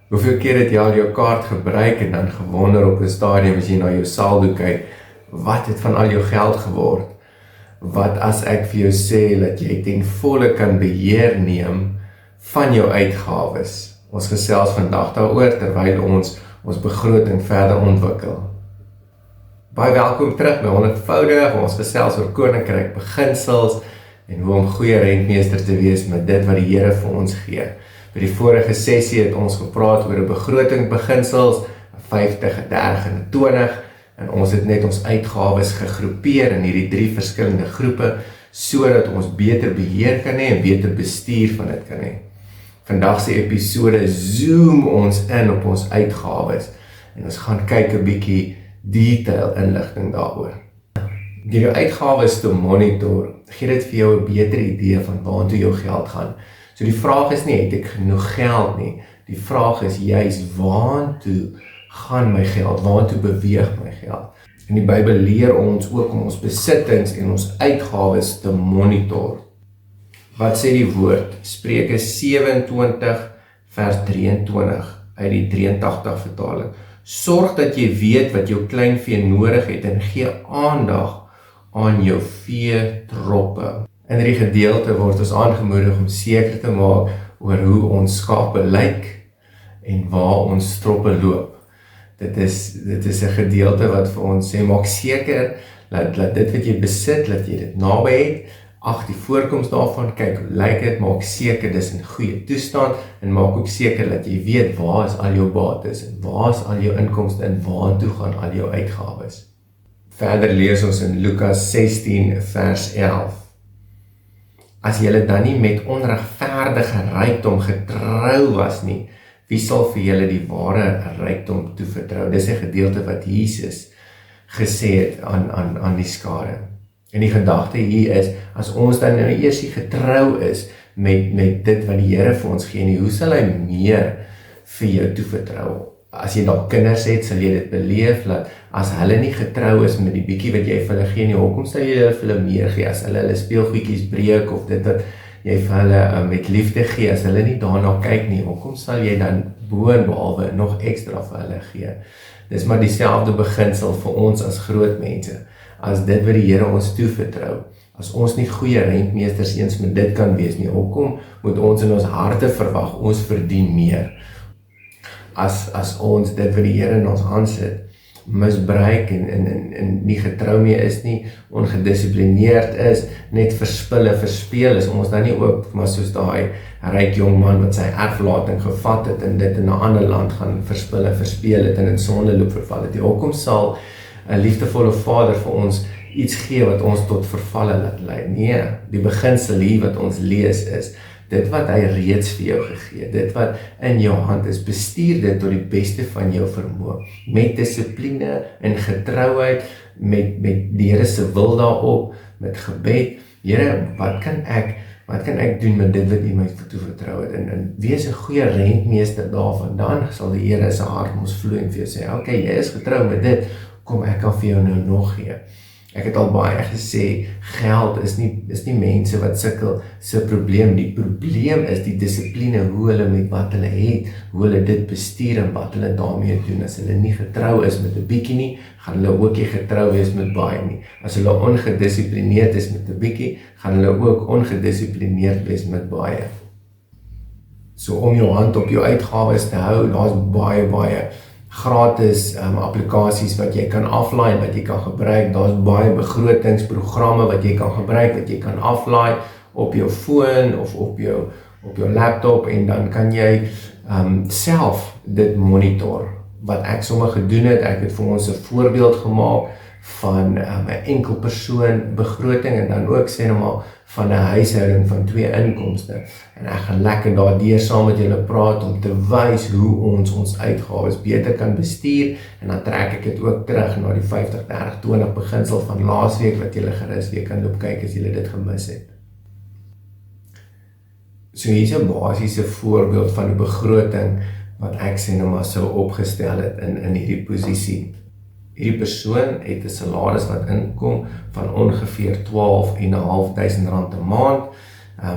Hoeveel keer het jy al jou kaart gebruik en dan gewonder op 'n stadium as jy na jou saldo kyk, wat het van al jou geld geword? Wat as ek vir jou sê dat jy ten volle kan beheer neem van jou uitgawes? Ons gesels vandag daaroor terwyl ons begroting verder ontwikkel. Baie welkom terug by 100voudig, waar ons gesels oor koninkryk beginsels en hoe om goeie rentmeester te wees met dit wat die Here vir ons gee. By die vorige sessie het ons gepraat oor 'n begroting beginsels, 50, 30 en 20, en ons het net ons uitgawes gegroepeer in hierdie 3 verskillende groepe, sodat ons beter beheer kan hê en beter bestuur van dit kan hê. Vandag se episode zoom ons in op ons uitgawes en ons gaan kyk 'n bietjie detail inligting daaroor. Deur jou uitgawes te monitor, gee dit vir jou 'n beter idee van waartoe jou geld gaan. So die vraag is nie, het ek genoeg geld nie. Die vraag is juis, waartoe gaan my geld? Waartoe beweeg my geld? En die Bybel leer ons ook om ons besittings en ons uitgawes te monitor. Wat sê die woord? Spreuke 27 vers 23 uit die 83 vertaling. Sorg dat jy weet wat jou kleinvee nodig het en gee aandag aan jou veetroppe. In hierdie gedeelte word ons aangemoedig om seker te maak oor hoe ons skape lyk en waar ons troppe loop. Dit is 'n gedeelte wat vir ons sê, maak seker dat dit wat jy besit, dat jy dit naby het, ag die voorkoms daarvan, kyk hoe lyk dit, maak seker dis in goeie toestand en maak ook seker dat jy weet waar is al jou bates en waar is al jou inkomste en waartoe gaan al jou uitgawes. Verder lees ons in Lukas 16 vers 11. As julle dan nie met onregverdige rykdom getrou was nie, wie sal vir julle die ware rykdom toevertrou? Dis 'n gedeelte wat Jesus gesê het aan die skare. En die gedagte hier is, as ons dan nou eers getrou is met dit wat die Here vir ons gee, nie, hoe sal hy meer vir jou toevertrou? As jy dalk kinders het, sal jy dit beleef, dat as hulle nie getrou is met die bietjie wat jy vir hulle gee nie, hoekom sal jy vir hulle meer gee? As hulle speelgoedjies breek, of dit wat jy vir hulle met liefde gee, as hulle nie daarna kyk nie, hoekom sal jy dan boonbehalwe nog ekstra vir hulle gee? Dis maar dieselfde beginsel vir ons as groot mense. As dit wat die Here ons toevertrou, as ons nie goeie rentmeesters eens met dit kan wees nie, hoekom moet ons in ons harte verwag, ons verdien meer? As ons dit wat die Here in ons hand sit, misbruik en nie getrou mee is nie, ongedissiplineerd is, net verspeel is, ons dan nie ook, maar soos daai ryk jong man wat sy erflating gevat het en dit in 'n ander land gaan verspeel het en in sondeloop verval het. Hoekom sal 'n liefdevolle Vader vir ons iets gee wat ons tot vervalle laat lei? Nee, die beginsel hier wat ons lees is, dit wat hy reeds vir jou gegee, dit wat in jou hand is, bestuur dit tot die beste van jou vermoë, met dissipline en getrouheid, met die Here se wil daarop, met gebed. Here, wat kan ek doen met dit wat U my toevertrou het? En wees 'n goeie rentmeester daarvan, dan sal die Here se hart ons vloei en vir jou sê, okay, jy is getrou met dit, kom ek kan vir jou nou nog gee. Ek het al baie gesê, geld is nie mense wat sukkel se probleem. Die probleem is die dissipline, hoe hulle met wat hulle het, hoe hulle dit bestuur en wat hulle daarmee doen. As hulle nie getrou is met 'n bietjie nie, gaan hulle ook nie getrou wees met baie nie. As hulle ongedissiplineerd is met 'n bietjie, gaan hulle ook ongedissiplineerd wees met baie. So om jou hand op jou uitgawes te hou, daar's baie gratis applikasies wat jy kan aflaai, wat jy kan gebruik. Daar's baie begrotingsprogramme wat jy kan gebruik, wat jy kan aflaai op jou foon of op jou laptop, en dan kan jy self dit monitor. Wat ek sommer gedoen het, ek het vir ons 'n voorbeeld gemaak van 'n enkel persoon begroting en dan ook sê nou maar van 'n huishouding van 2 inkomste. En ek gaan lekker daardeur saam met julle praat om te wys hoe ons uitgawes beter kan bestuur, en dan trek ek dit ook terug na die 50-30-20 beginsel van laasweek wat julle gerus weer kan loop kyk as julle dit gemis het. So hier is 'n basiese voorbeeld van 'n begroting wat ek sê nou maar sou opgestel het in hierdie posisie. Hierdie persoon het 'n salaris wat inkom van ongeveer R12.500 'n maand.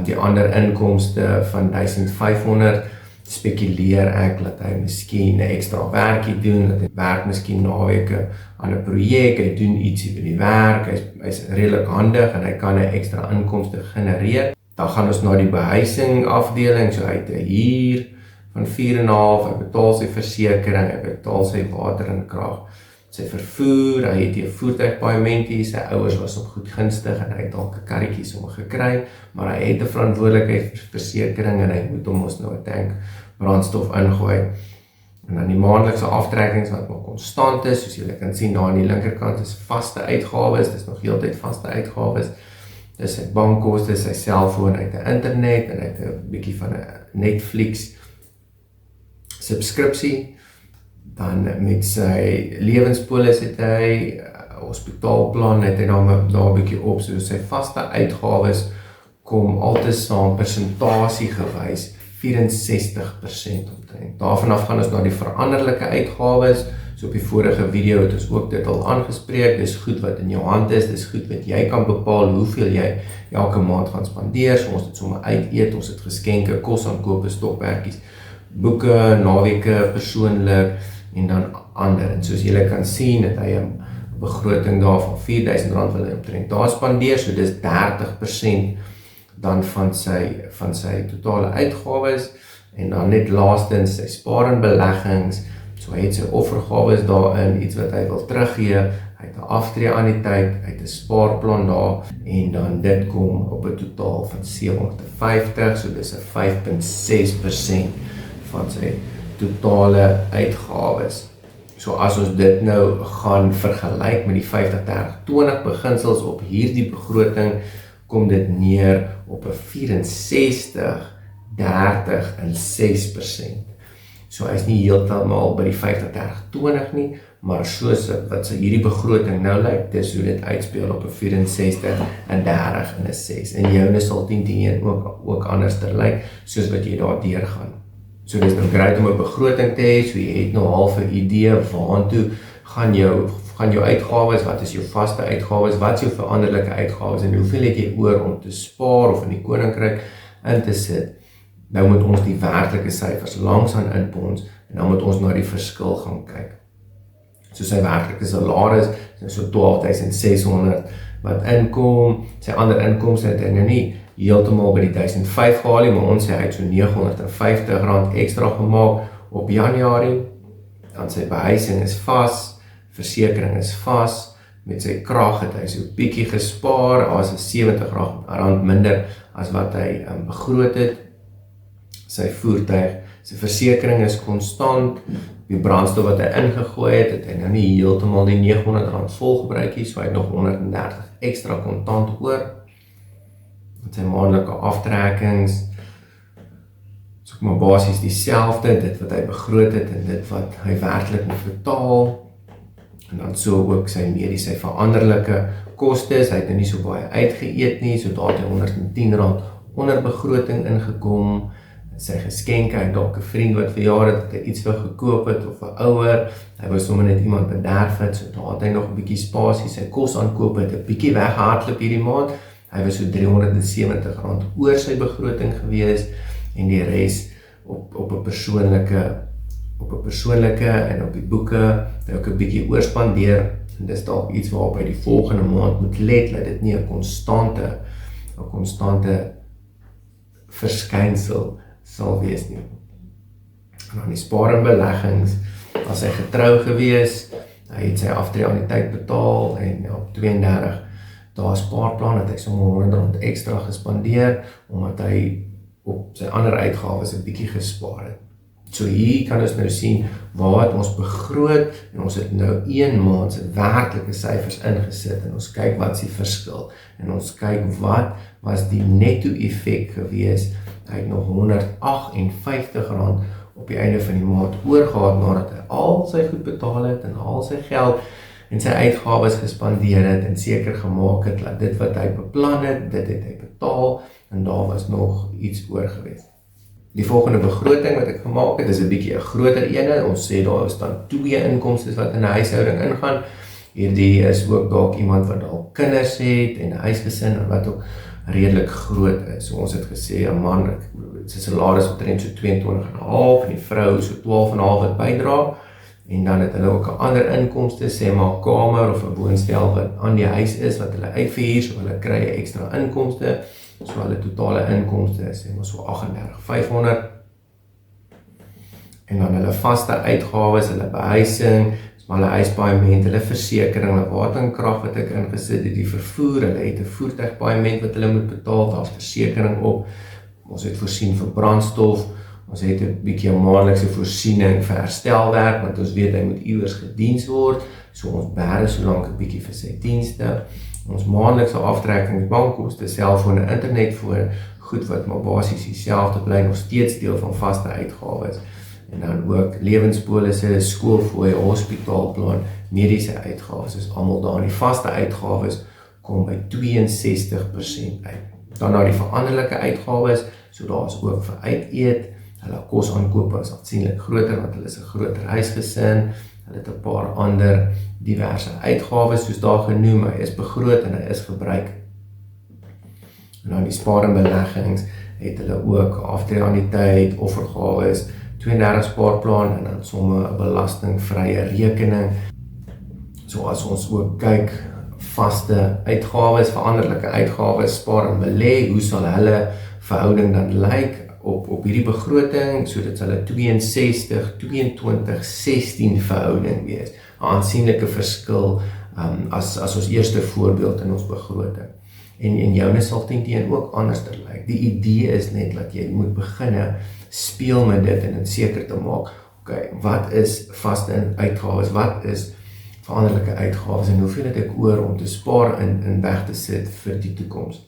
Die ander inkomste van R1,500 spekuleer ek dat hy miskien 'n ekstra werkie doen, dat hy werk miskien naweke aan 'n projek, hy doen ietsie by die werk, hy's redelik handig en hy kan 'n ekstra inkomste genereer. Dan gaan ons na die behuising afdeling, so hy het 'n huur van 4,5, hy betaal sy versekering, hy betaal sy water en krag, sy vervoer, hy het 'n voertuigpaaiement, sy ouers was nog goed gunstig en hy het dalk 'n karretjie sommer gekry, maar hy het 'n verantwoordelikheid vir versekering en hy moet hom ons nou 'n tank brandstof ingooi. En dan die maandelikse aftrekkings wat maar konstant is, soos julle kan sien daar aan die linkerkant is vaste uitgawes, dis nog heeltyd vaste uitgawes. Dis sy bankkoste, sy selfoon, hy het 'n internet en hy het 'n bietjie van 'n Netflix subskripsie. Dan met sy lewenspolis het hy hospitaalplan, het hy daar 'n bietjie op, so sy vaste uitgawes kom altesaam persentasie gewys 64% omtrent. Daarvan af gaan ons na die veranderlike uitgawes. So op die vorige video het ons ook dit al aangespreek. Dis goed wat in jou hand is, dis goed wat jy kan bepaal hoeveel jy elke maand gaan spandeer. So ons het sommer uit eet, ons het geskenke, kos aankope, stokperdjies, boeke, naweke, persoonlik en dan ander. En soos julle kan sien, het hy 'n begroting daar van R4,000 wil hy omtrent daar spandeer, so dis 30% dan van sy totale uitgawes. En dan net laastens sy spaar en beleggings. So hy het sy offergawes daarin, iets wat hy wil teruggee, hy het 'n aftreeanniteit, hy het 'n spaarplan daar, en dan dit kom op 'n totaal van 750, so dis 'n 5,6% van sy totale uitgawes. So as ons dit nou gaan vergelyk met die 50-30-20 beginsels op hierdie begroting, kom dit neer op 'n 64, 30 en 6%. So hy is nie heeltemal by die 50-30-20 nie, maar soos wat sy hierdie begroting nou lyk, dis hoe dit uitspeel op 'n 64, en 30 en 'n 6. En joune sal 10-10 ook anders lyk, soos wat jy daar deurgaan. So dis nou great om 'n begroting te hê, so jy het nou half 'n idee waantoe gaan jou uitgawes, wat is jou vaste uitgawes, wat is jou veranderlike uitgawes en hoeveel het jy oor om te spaar of in die koninkryk in te sit. Nou moet ons die werklike syfers langs aan inpons en dan moet ons na die verskil gaan kyk. So sy werklike salaris is so 12,600 wat inkom, sy ander inkomste het hy nou nie heeltemal by die 1,500 gehaal nie, maar ons sê hy het so R950 ekstra gemaak op Januarie. Dan sy behuising is vas, versekering is vas, met sy krag het hy so bietjie gespaar, as R70 minder as wat hy begroot het. Sy voertuig, sy versekering is konstant, die brandstof wat hy ingegooi het hy nou nie heeltemal die R900 vol gebruik nie, so hy het nog 130 ekstra kontant oor. Met sy maandelike aftrekkings, so maar basies dieselfde, dit wat hy begroot het en dit wat hy werklik moet betaal. En dan so ook sy mediese, sy veranderlike kostes, hy het nou nie so baie uitgeëet nie, so daar het hy R110 onder begroting ingekom. Sy geskenke, hy het dalk 'n vriend wat verjaar het, dat hy iets wil gekoop het, of 'n ouer, hy wou sommer net iemand bederf het, so daar het hy nog 'n bietjie spasie, sy kos aankoop het 'n bietjie weggehardloop hierdie maand, hy was so R370 oor sy begroting gewees, en die res op 'n persoonlike en op die boeke, hy ook 'n bietjie oorspandeer, en dis dalk iets waarop hy die volgende maand moet let, dat dit nie 'n konstante verskynsel sal wees nie. En dan die spaar en beleggings, as hy getrou gewees, hy het sy aftreeanniteit betaal, en op 32 dae spaarplan het hy sommer R100 ekstra gespandeer, omdat hy op sy ander uitgawes 'n bietjie gespaar het. So hier kan ons nou sien waar het ons begroot, en ons het nou 1 maand se werklike syfers ingesit, en ons kyk wat is die verskil, en ons kyk wat was die netto effek gewees. Hy het nog R158 op die einde van die maand oorgehad, nadat hy al sy goed betaal het, en al sy geld en sy uitgawes gespandeer het, en seker gemaak het, dat dit wat hy beplan het, dit het hy betaal, en daar was nog iets oor gewees. Die volgende begroting wat ek gemaak het, is 'n bietjie 'n groter ene. Ons sê daar is dan 2 inkomste wat in 'n huishouding ingaan. Hierdie is ook dalk iemand wat dalk kinders het en 'n huisgesin en wat ook redelik groot is. So ons het gesê 'n man, sy salaris omtrent so 22,5 en die vrou so 12,5 wat bydra. En dan het hulle ook 'n ander inkomste, sê maar kamer of 'n woonstel wat aan die huis is wat hulle uitverhuur, so hulle kry 'n ekstra inkomste. So hulle totale inkomste is sê maar so 38,500. En dan hulle vaste uitgawes, hulle behuising, hulle huispaaiement, hulle versekering, hulle water en krag wat ek ingesit het, die vervoer, hulle het 'n voertuigpaaiement wat hulle moet betaal, daar's versekering op. Ons het voorsien vir brandstof. Ons het 'n bietjie 'n maandelikse voorsiening vir herstelwerk, want ons weet hy moet iewers gediens word, so ons bære so lank 'n bietjie vir sy dienste. Ons maandelikse aftrekkings, bankkoste, selfone, internet voor, goed wat maar basies dieselfde bly, nog steeds deel van vaste uitgawes. En dan ook lewenspolisse, skoolfooie, hospitaalplan, mediese uitgawes, is almal daar. En die vaste uitgawes kom by 62% uit. Dan die veranderlike uitgawes, so daar is ook vir uit eet. Hulle kosaankope is aansienlik groter, want hulle is 'n groter huisgesin. Hulle het 'n paar ander diverse uitgawes, soos daar genoem, hy is begroot en hy is gebruik. En dan die spaar en beleggings, het hulle ook aftreeanniteit, offergawes, 32 spaarplan en dan somme 'n belastingvrye rekening. So as ons ook kyk, vaste uitgawes, veranderlike uitgawes, spaar en belê, hoe sal hulle verhouding dan lyk op hierdie begroting, so dit sal 'n 62, 22, 16 verhouding wees. 'n Aansienlike verskil as ons eerste voorbeeld in ons begroting. En joune sal teen ook anderster lyk. Die idee is net dat jy moet beginne speel met dit en seker te maak, okay, wat is vaste uitgawes, wat is veranderlike uitgawes en hoeveel het ek oor om te spaar en weg te sit vir die toekoms.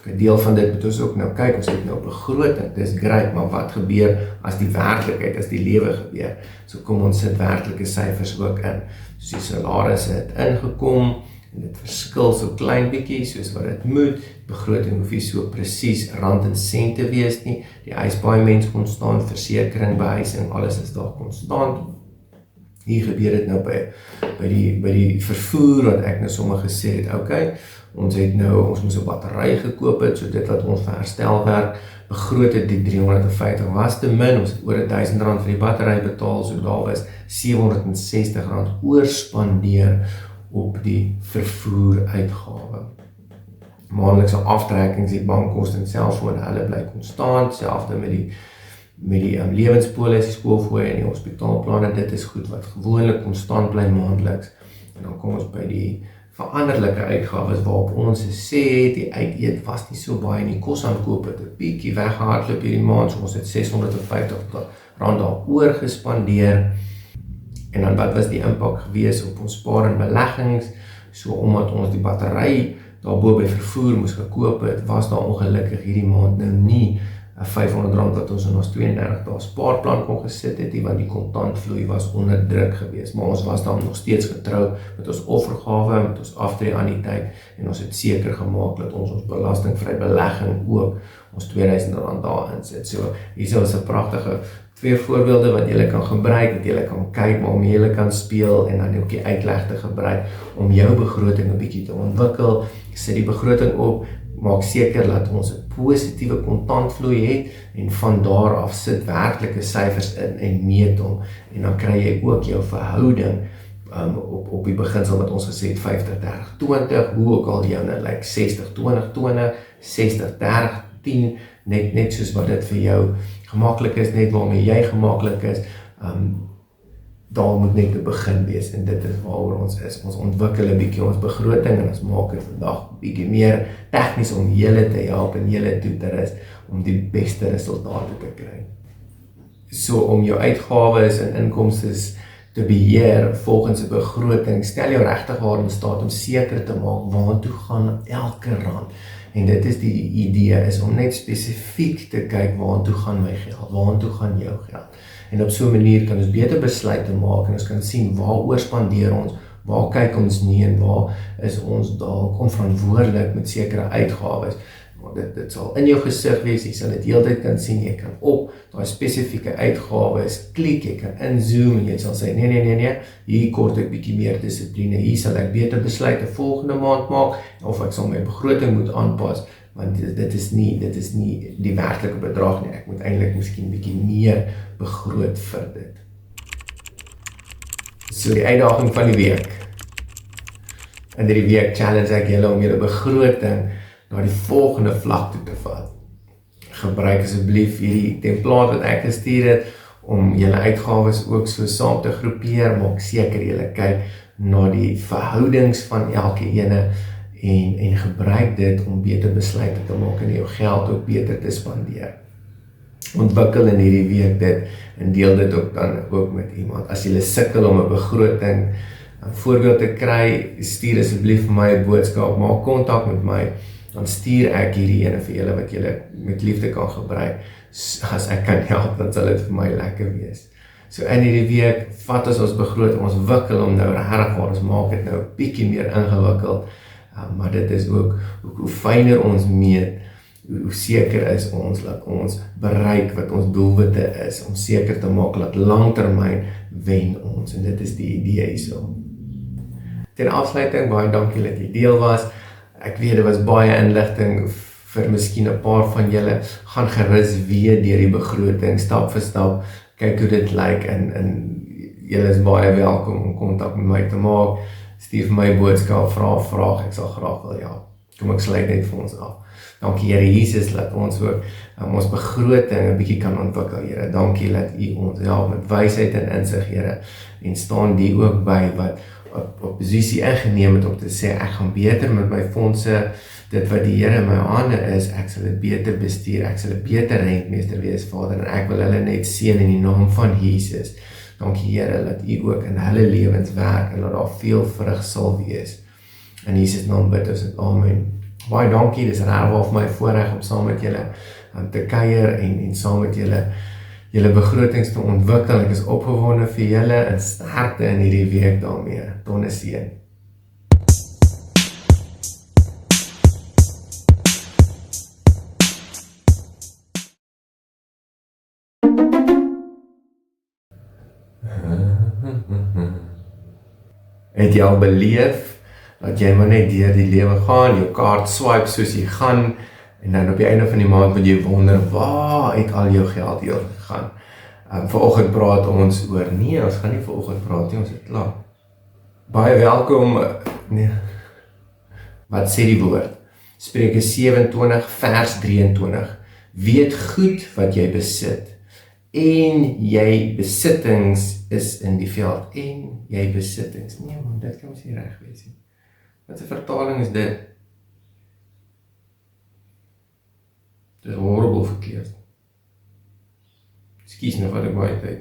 'n deel van dit moet ons ook nou kyk, ons het nou begroting, dis great, maar wat gebeur as die werklikheid, as die lewe gebeur? So kom ons sit werklike syfers ook in. So die salarisse het ingekom, en dit verskil so klein bietjie, soos wat dit moet, begroting hoef nie so presies rand en sent te wees nie, die huispaaiement konstant, versekering, behuising, alles is daar konstant. Hier gebeur dit nou by die vervoer, wat ek nou sommer gesê het, okay, ons moes 'n battery gekoop het, so dit wat ons vir herstelwerk begroot het, die 350 was te min, ons het oor R1000 vir die battery betaal, so daar was R760 oorspandeer op die vervoer uitgawe. Maandelikse aftrekkings, die bankkoste en selfone, hulle bly konstant, selfde met die lewenspolis, die skoolfooie en die hospitaalplanne, dit is goed wat gewoonlik konstant bly maandeliks. En dan kom ons by die veranderlike uitgawes waarop ons gesê het, die uit eet was nie so baie nie, kosaankope het 'n bietjie weggehardloop hierdie maand, so ons het R650 daaroor gespandeer. En dan wat was die impak gewees op ons spaar en beleggings, so omdat ons die battery daarbo by vervoer moes gekoop het, was daar ongelukkig hierdie maand nou nie R500 wat ons in ons 32 dae spaarplan kon gesit het, want die kontantvloei was onder druk geweest, maar ons was dan nog steeds getrou met ons offergawe, met ons aftreeanniteit, en ons het seker gemaak dat ons belastingvry belegging ook ons R2000 daarin sit. So hier is 'n pragtige 2 voorbeelde wat jy kan gebruik, wat jy kan kyk, waarmee jy kan speel en dan ook die uitleg te gebruik om jou begroting 'n bietjie te ontwikkel. Sit die begroting op, maak seker dat ons 'n positiewe kontantvloei het en van daar af sit werklike syfers in en meet hom en dan kry jy ook jou verhouding op die beginsel wat ons gesê het 50-30-20, hoe ook al joune lyk 60-20-20, 60-30-10, net soos wat dit vir jou gemaklik is, net waarmee jy gemaklik is, daar moet net 'n begin wees en dit is waaroor ons is. Ons ontwikkel 'n bietjie ons begroting en ons maak dit vandag bietjie meer tegnies om julle te help en julle toe te rus om die beste resultate te kry. So om jou uitgawes en inkomste te beheer volgens 'n begroting, stel jou regtig waar in staat om seker te maak waartoe gaan elke rand. En dit is die idee, is om net spesifiek te kyk waartoe gaan my geld, waartoe gaan jou geld. En op so 'n manier kan ons beter besluite maak en ons kan sien waaroor spandeer ons, waar kyk ons nie en waar is ons dalk onverantwoordelik met sekere uitgawes Maar dit sal in jou gesig wees, jy sal dit heeltyd kan sien, jy kan op daai spesifieke uitgawes klik, jy kan inzoom en jy sal sê, nee, hier kort ek bietjie meer dissipline, hier sal ek beter besluite volgende maand maak, of ek sal my begroting moet aanpas, want dit is nie die werklike bedrag nie, ek moet eintlik miskien bietjie meer begroot vir dit. So die uitdaging van die week. In hierdie week challenge ek julle om julle begroting na die volgende vlak toe te vat. Gebruik asseblief hierdie template wat ek gestuur het, om julle uitgawes ook so saam te groepeer, maak seker julle kyk na die verhoudings van elke ene, en gebruik dit om beter besluite te maak en jou geld ook beter te spandeer. Ontwikkel in hierdie week dit, en deel dit ook dan ook met iemand. As jy sukkel om 'n begroting, 'n voorbeeld te kry, stuur asseblief vir my 'n boodskap, maak kontak met my, dan stuur ek hierdie ene vir julle wat julle met liefde kan gebruik. As ek kan help, dan sal dit vir my lekker wees. So in hierdie week, vat ons begroting, ons wikkel om nou regtig waar, ons maak dit nou 'n bietjie meer ingewikkeld, maar dit is ook, hoe fyner ons meet, hoe seker is ons dat ons bereik wat ons doelwitte is, om seker te maak dat langtermyn wen ons, en dit is die idee hierso. Ten afsluiting, baie dankie dat jy deel was. Ek weet, dit was baie inligting vir miskien 'n paar van julle. Gaan gerus weer deur die begroting, stap vir stap, kyk hoe dit lyk, en julle is baie welkom om kontak met my te maak. Stuur vir my boodskap, vra 'n vraag, ek sal graag wil help. Kom ek sluit net vir ons af. Dankie Here Jesus, dat ons ook ons begroting 'n bietjie kan ontwikkel, Here. Dankie dat U ons help met wysheid en insig, Here. En staan die ook by wat op posisie ingeneem het om te sê, ek gaan beter met my fondse, dit wat die Here in my hande is, ek sal dit beter bestuur, ek sal 'n beter rentmeester wees, Vader, en ek wil hulle net seën in die naam van Jesus. Dankie Here, dat U ook in hulle lewens werk, en dat daar veel vrug sal wees. In Jesus naam bid ons dit, amen. Baie dankie, dis regtig vir my voorreg om saam met julle te kuier, en saam met julle begrotings te ontwikkel. Ek is opgewonde vir julle, en sterkte in hierdie week daarmee. Tonne seën. Het jy al beleef dat jy maar net deur die lewe gaan, jou kaart swipe soos jy gaan, en dan op die einde van die maand moet jy wonder, waar het al jou geld heen gegaan? Vanoggend praat ons oor, nee, ons gaan nie vanoggend praat nie, ons het klaar. Baie welkom, nee, wat sê die woord? Spreuke 27 vers 23, weet goed wat jy besit, en jy besittings is in die veld, en jy besittings, nee man, dit kan ons nie reg wees nie. Wat 'n vertaling is dit? Dit is horrible verkeerd. Ekskuus nou wat ek baie tyd.